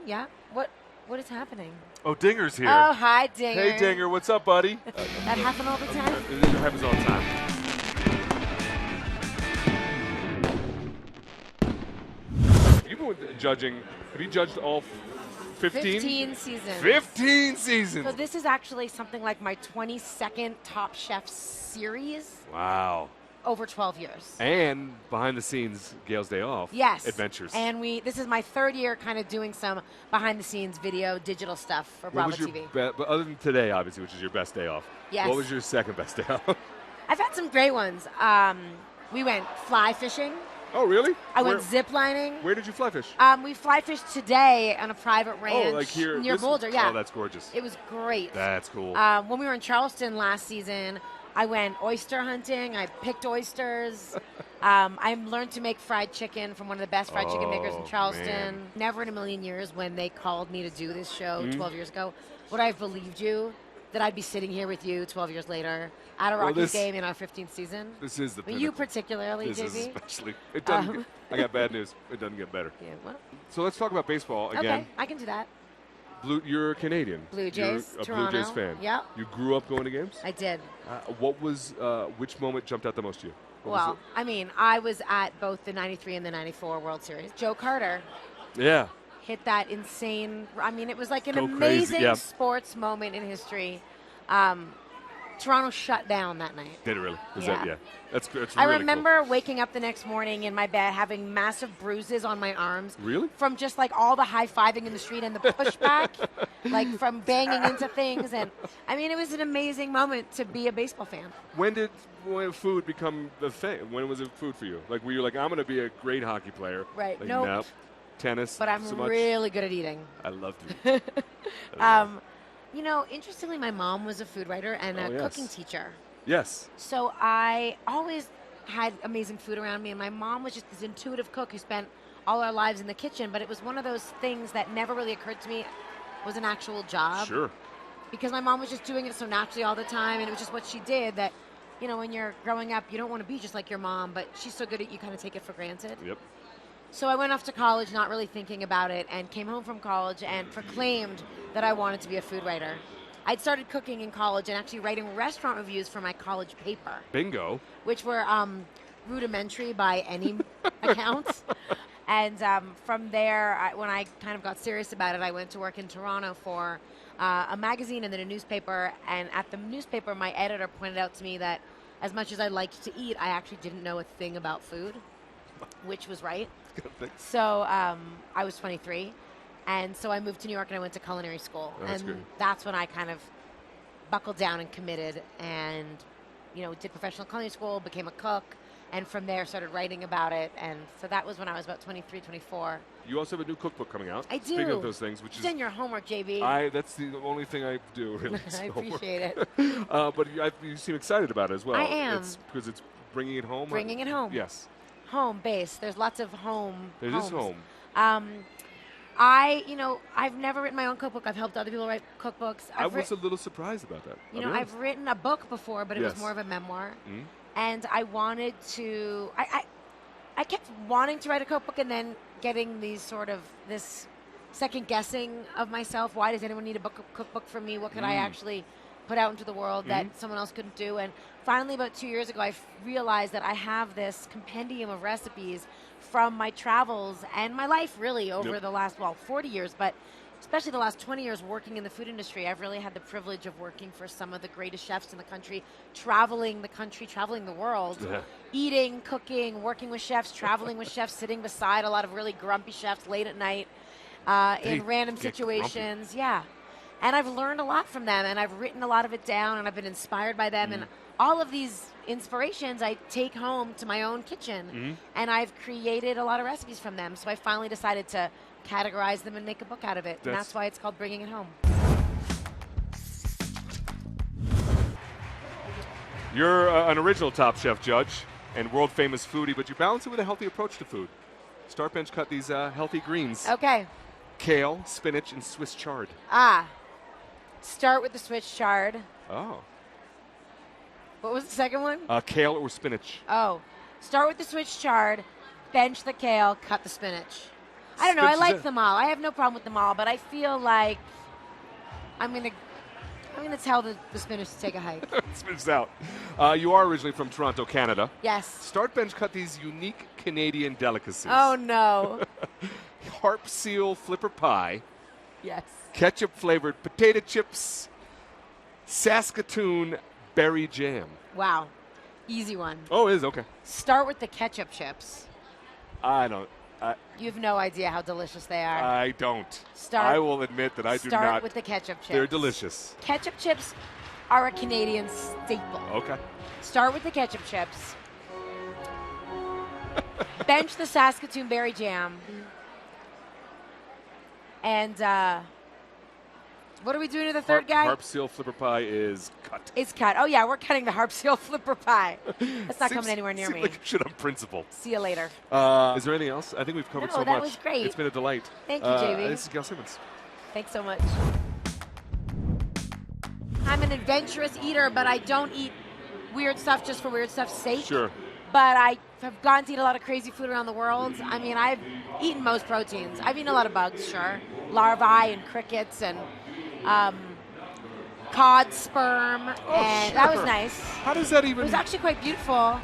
Yeah. What is happening? Oh, Dinger's here. Oh, hi, Dinger. Hey, Dinger. What's up, buddy? That happen all the time? It happens all the time. You've been judging. Have you judged all 15? 15 seasons. 15 seasons. So this is actually something like my 22nd Top Chef series Wow. over 12 years. And behind the scenes, Gail's Day Off. Yes. Adventures. And this is my third year kind of doing some behind the scenes video, digital stuff for Bravo TV. But other than today, obviously, which is your best day off. Yes. What was your second best day off? I've had some great ones. We went fly fishing. Oh, really? I went zip lining. Where did you fly fish? We fly fished today on a private ranch like here near Boulder. Yeah. Oh, that's gorgeous. It was great. That's cool. When we were in Charleston last season, I went oyster hunting. I picked oysters. I learned to make fried chicken from one of the best fried chicken makers in Charleston. Man. Never in a million years when they called me to do this show 12 years ago would I have believed you that I'd be sitting here with you 12 years later at a Rockies game in our 15th season. This is the pinnacle. You particularly, this JB. Is especially. It doesn't. I got bad news. It doesn't get better. Yeah, well. So let's talk about baseball again. Okay, I can do that. You're Canadian. Blue Jays, You're a Toronto. Blue Jays fan. Yep. You grew up going to games? I did. Which moment jumped out the most to you? Well, I mean, I was at both the 93 and the 94 World Series. Joe Carter Yeah. hit that insane, I mean, it was like an Go crazy, amazing yeah. sports moment in history. Toronto shut down that night. Did it really? Yeah. Yeah. That's I really remember waking up the next morning in my bed having massive bruises on my arms. Really? From just like all the high-fiving in the street and the pushback, like from banging into things. And I mean, it was an amazing moment to be a baseball fan. cool. When did food become the thing? When was it food for you? Like, were you like, I'm going to be a great hockey player? Right. Like, Nope. nope. Tennis. But I'm so much. really good at eating. I love to eat. You know, interestingly, my mom was a food writer and a yes. cooking teacher. Yes. So I always had amazing food around me, and my mom was just this intuitive cook who spent all our lives in the kitchen, but it was one of those things that never really occurred to me was an actual job. Sure. Because my mom was just doing it so naturally all the time, and it was just what she did that, you know, when you're growing up, you don't want to be just like your mom, but she's so good at it, you kind of take it for granted. Yep. So I went off to college not really thinking about it and came home from college and proclaimed that I wanted to be a food writer. I'd started cooking in college and actually writing restaurant reviews for my college paper. Bingo. Which were rudimentary by any account. And from there, when I kind of got serious about it, I went to work in Toronto for a magazine and then a newspaper. And at the newspaper, my editor pointed out to me that as much as I liked to eat, I actually didn't know a thing about food, which was right. So I was 23, and so I moved to New York and I went to culinary school. Oh, that's and good. that's when I kind of buckled down and committed and, you know, did professional culinary school, became a cook, and from there started writing about it. And so that was when I was about 23, 24. You also have a new cookbook coming out. I do. Speaking of those things, which You've done your homework, JB. that's the only thing I do, really. I appreciate it. But you seem excited about it as well. I am. Because it's bringing it home. Bringing it home. Yes. Home base. There's lots of home. There is homes. home. I've never written my own cookbook. I've helped other people write cookbooks. I was a little surprised about that. You know, I've written a book before, but it was more of a memoir. Mm-hmm. And I wanted to, I kept wanting to write a cookbook and then getting this second guessing of myself. Why does anyone need a cookbook from me? What could I actually put out into the world that someone else couldn't do? And finally, about 2 years ago, I realized that I have this compendium of recipes from my travels and my life really over the last, 40 years, but especially the last 20 years working in the food industry. I've really had the privilege of working for some of the greatest chefs in the country, traveling the world, eating, cooking, working with chefs, traveling with chefs, sitting beside a lot of really grumpy chefs late at night in random situations. Grumpy. Yeah. And I've learned a lot from them, and I've written a lot of it down, and I've been inspired by them. And all of these inspirations I take home to my own kitchen, and I've created a lot of recipes from them. So I finally decided to categorize them and make a book out of it. And that's why it's called Bringing It Home. You're an original Top Chef judge and world-famous foodie, but you balance it with a healthy approach to food. Start Bench cut these healthy greens. Okay. Kale, spinach, and Swiss chard. Start with the Swiss chard. Oh. What was the second one? Kale or spinach. Oh. Start with the Swiss chard, bench the kale, cut the spinach. I don't know. I Spinach like is them all. I have no problem with them all, but I feel like I'm gonna tell the spinach to take a hike. Spinach out. You are originally from Toronto, Canada. Yes. Start bench cut these unique Canadian delicacies. Oh no. Harp seal flipper pie, Yes. ketchup flavored potato chips, Saskatoon berry jam. Wow. Easy one. Oh, it is? Okay. Start with the ketchup chips. I don't. You have no idea how delicious they are. I don't. Start- I will admit that I do not. Start with the ketchup chips. They're delicious. Ketchup chips are a Canadian staple. Okay. Start with the ketchup chips. Bench the Saskatoon berry jam. And what are we doing to the third guy? Harp seal flipper pie is cut. It's cut. Oh, yeah, we're cutting the harp seal flipper pie. That's not coming anywhere near me. Like you should on principle. See you later. Is there anything else? I think we've covered No, so much. that was great. It's been a delight. Thank you, JV. This is Gail Simmons. Thanks so much. I'm an adventurous eater, but I don't eat weird stuff just for weird stuff's sake. Sure. But I have gotten to eat a lot of crazy food around the world. I mean, I've eaten most proteins. I've eaten a lot of bugs, sure. Larvae and crickets and cod sperm. Oh, and sure. that was nice. How does that It even... was actually quite beautiful.